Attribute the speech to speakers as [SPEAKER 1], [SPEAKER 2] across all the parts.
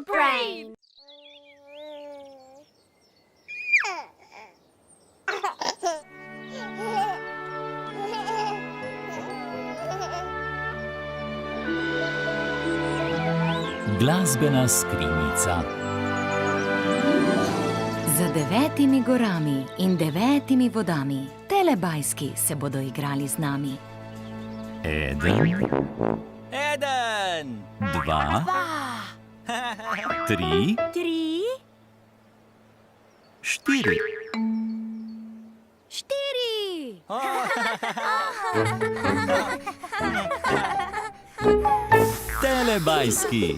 [SPEAKER 1] brain.
[SPEAKER 2] Glasbena skrinjica.
[SPEAKER 3] Za 9 gorami in 9 vodami telebajski se bodo igrali z nami.
[SPEAKER 2] 1, 2, 3, 4.
[SPEAKER 3] 4.
[SPEAKER 2] Telebajski.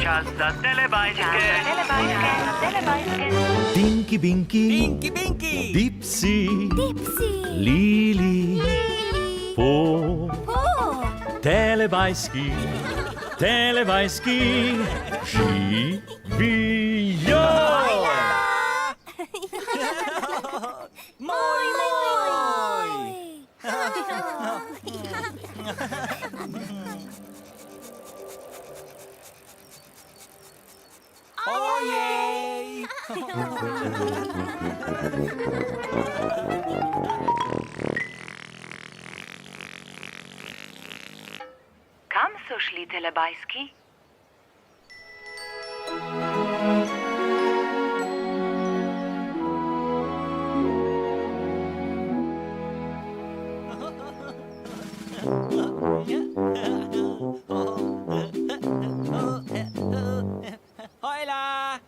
[SPEAKER 4] Čas za telebajske.
[SPEAKER 2] Tinky Binky, Dipsy, Lili, Po. Telebajski, živijo!
[SPEAKER 5] Kam so šli telebajski?
[SPEAKER 6] Hojla!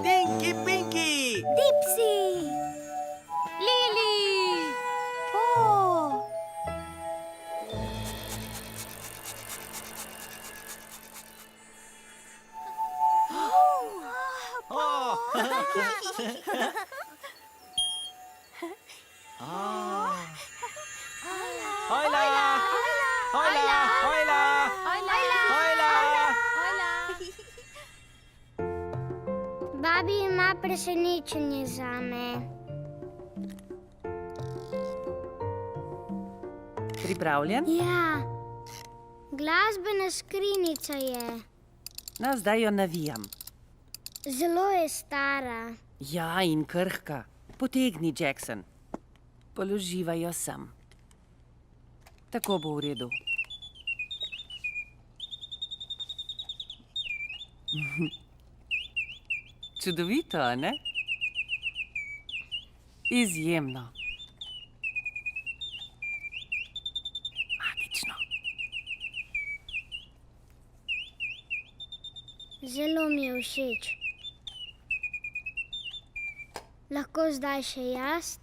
[SPEAKER 6] Tinky Pinky!
[SPEAKER 1] Dipsy! Lili! Po!
[SPEAKER 6] Hojla!
[SPEAKER 1] Babi ima presenečenje zame.
[SPEAKER 7] Pripravljen?
[SPEAKER 1] Ja, glasbena skrinjica je.
[SPEAKER 7] No, zdaj jo navijam.
[SPEAKER 1] Zelo je stara.
[SPEAKER 7] Ja, in krhka. Potegni, Jackson. Položivaj jo sem. Tako bo v redu. Čudovito, a ne? Izjemno. Magično.
[SPEAKER 1] Zelo mi je všeč. Lahko zdaj še jaz?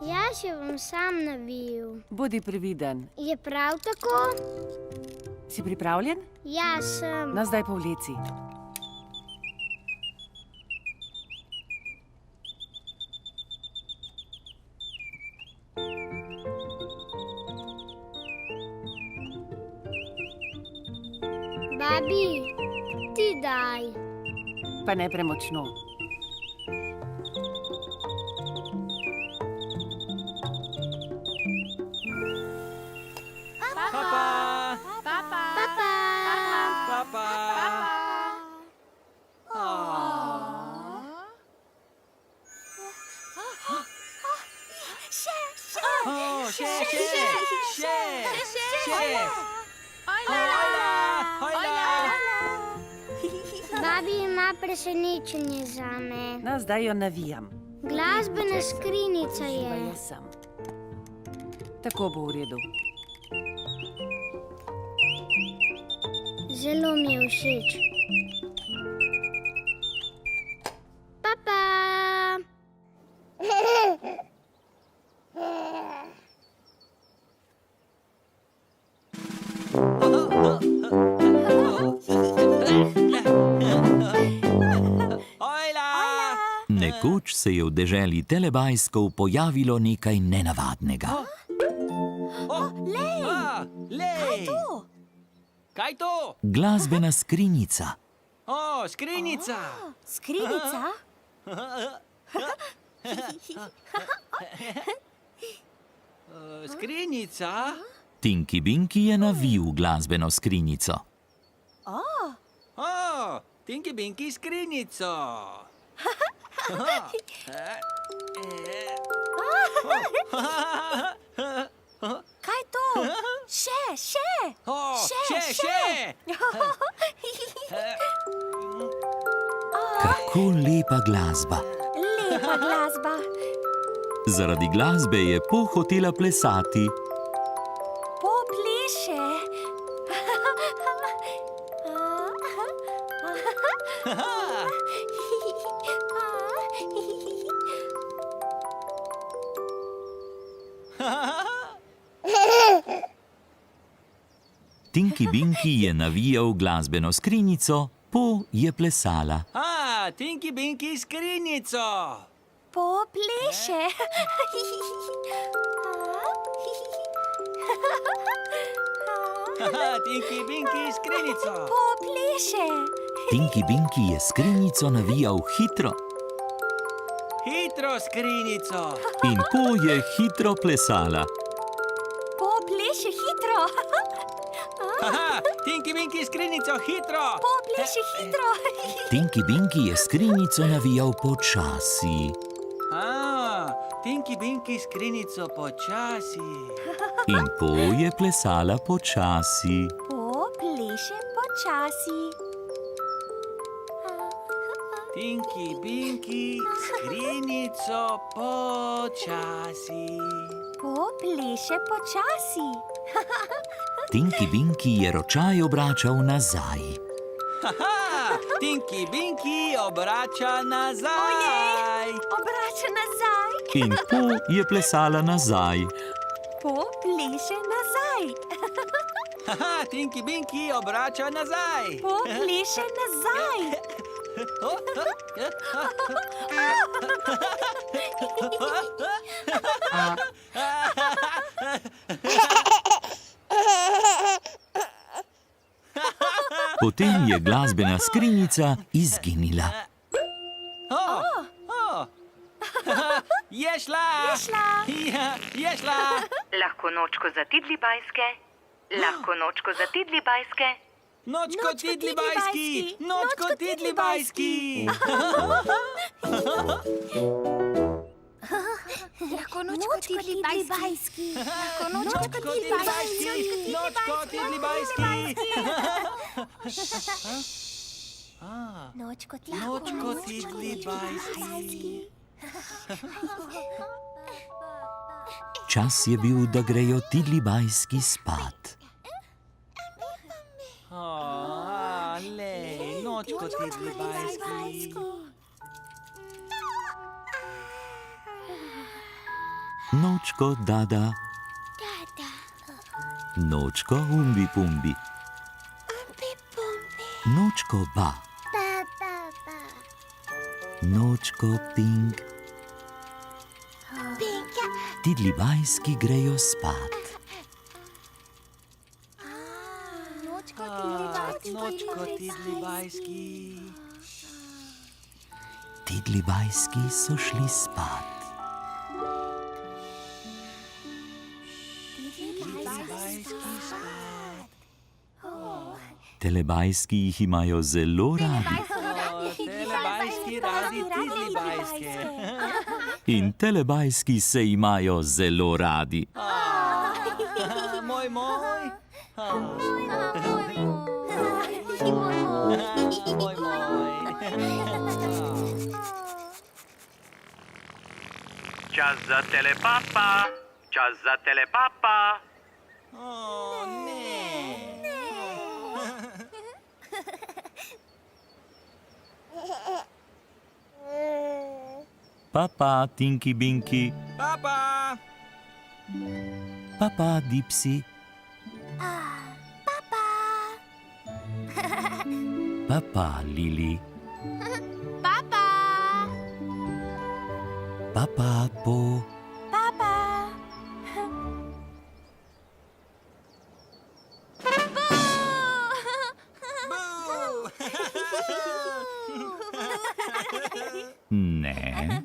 [SPEAKER 1] Jaz jo bom sam navil.
[SPEAKER 7] Bodi previden.
[SPEAKER 1] Je prav tako?
[SPEAKER 7] Si pripravljen?
[SPEAKER 1] Ja, sem.
[SPEAKER 7] No, zdaj pa vleci.
[SPEAKER 1] Babi, ti daj.
[SPEAKER 7] Pa ne premočno.
[SPEAKER 1] Babi ima presenečenje zame.
[SPEAKER 7] No, zdaj jo navijam.
[SPEAKER 1] Glasbena skrinjica
[SPEAKER 7] Uživaj
[SPEAKER 1] je.
[SPEAKER 7] jo sem. Tako bo v redu.
[SPEAKER 1] Zelo mi je všeč. Papa!
[SPEAKER 2] Nekoč se je v deželi Telebajskov pojavilo nekaj nenavadnega.
[SPEAKER 6] Kaj to?
[SPEAKER 2] Glasbena skrinjica.
[SPEAKER 6] O, skrinjica.
[SPEAKER 1] Skrinjica?
[SPEAKER 6] Skrinjica?
[SPEAKER 2] Tinky Binky je navil glasbeno skrinjico.
[SPEAKER 6] O, Tinky Binky skrinjico.
[SPEAKER 1] Kaj to? Še!
[SPEAKER 6] O, še.
[SPEAKER 2] Kako lepa glasba.
[SPEAKER 1] Lepa glasba.
[SPEAKER 2] Zaradi glasbe je Po hotela plesati.
[SPEAKER 1] Popleše.
[SPEAKER 2] Tinky Binky je navijal glasbeno skrinjico, Po je plesala.
[SPEAKER 6] A, Tinky Binky skrinjico.
[SPEAKER 1] Popleše.
[SPEAKER 6] Tinky Binky skrinjico.
[SPEAKER 1] Popleše.
[SPEAKER 2] Tinky Binky je skrinjico navijal hitro
[SPEAKER 6] Hitro skrinjico.
[SPEAKER 2] in Po je hitro plesala.
[SPEAKER 1] Popleše hitro.
[SPEAKER 6] Tinky Binky skrinjico, hitro.
[SPEAKER 1] Popleše hitro.
[SPEAKER 2] Tinky Binky je skrinjico navijal počasi
[SPEAKER 6] A, Tinky Binky skrinjico počasi.
[SPEAKER 2] in Po je plesala počasi.
[SPEAKER 1] Popleše počasi.
[SPEAKER 6] Tinky Binky skrinjico počasi.
[SPEAKER 1] Popleše počasi.
[SPEAKER 2] Tinky Binky je ročaj obračal nazaj.
[SPEAKER 6] Tinky Binky obrača nazaj.
[SPEAKER 1] Obrača nazaj.
[SPEAKER 2] In Po je plesala nazaj.
[SPEAKER 1] Popleše nazaj.
[SPEAKER 6] Tinky Binky obrača nazaj.
[SPEAKER 1] Popleše nazaj.
[SPEAKER 2] Potem je glasbena skrinjica izginila.
[SPEAKER 6] Je šla. Je šla.
[SPEAKER 5] Lahko nočko za tidli bajske. Lahko nočko za tidli bajske.
[SPEAKER 6] Nočko tidli bajski. Nočko tidli bajski.
[SPEAKER 1] Lahko nočko tidli bajski. Lahko nočko tidli bajski.
[SPEAKER 6] Nočko tidli bajski.
[SPEAKER 1] Nočko
[SPEAKER 6] Nočko tidli bajski.
[SPEAKER 2] Čas je bil, da grejo tidlibajski spat.
[SPEAKER 6] Lej, nočko tidli bajski.
[SPEAKER 2] Nočko dada, nočko umbi pumbi, nočko ba, nočko ping. Tidlibajski grejo spat.
[SPEAKER 6] Nočko tidli bajski.
[SPEAKER 2] Tidlibajski so šli spat. Telebajski jih imajo zelo radi.
[SPEAKER 6] Telebajski radi tidli bajske.
[SPEAKER 2] In telebajski se imajo zelo radi.
[SPEAKER 6] Moj, moj. Moj, moj.
[SPEAKER 4] Čas za telepapa. Čas za telepapa.
[SPEAKER 6] O, ne.
[SPEAKER 2] Papa, Tinky Binky.
[SPEAKER 6] Papa.
[SPEAKER 2] Papa, Dipsy. Papa, Lily.
[SPEAKER 1] Papa!
[SPEAKER 2] Papa, Po.
[SPEAKER 1] Papa!
[SPEAKER 2] Ne.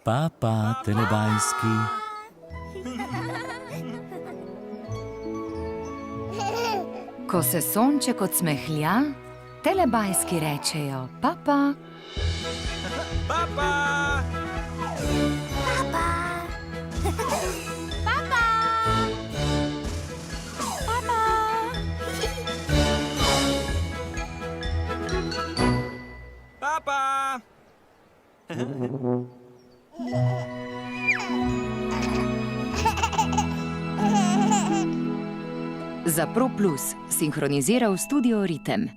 [SPEAKER 2] Papa, Telebajski.
[SPEAKER 3] Ko se sonček odsmehlja, telebajski rečejo papa.
[SPEAKER 6] Papa. Papa.
[SPEAKER 3] Za Pro Plus sinhroniziral studio Ritem.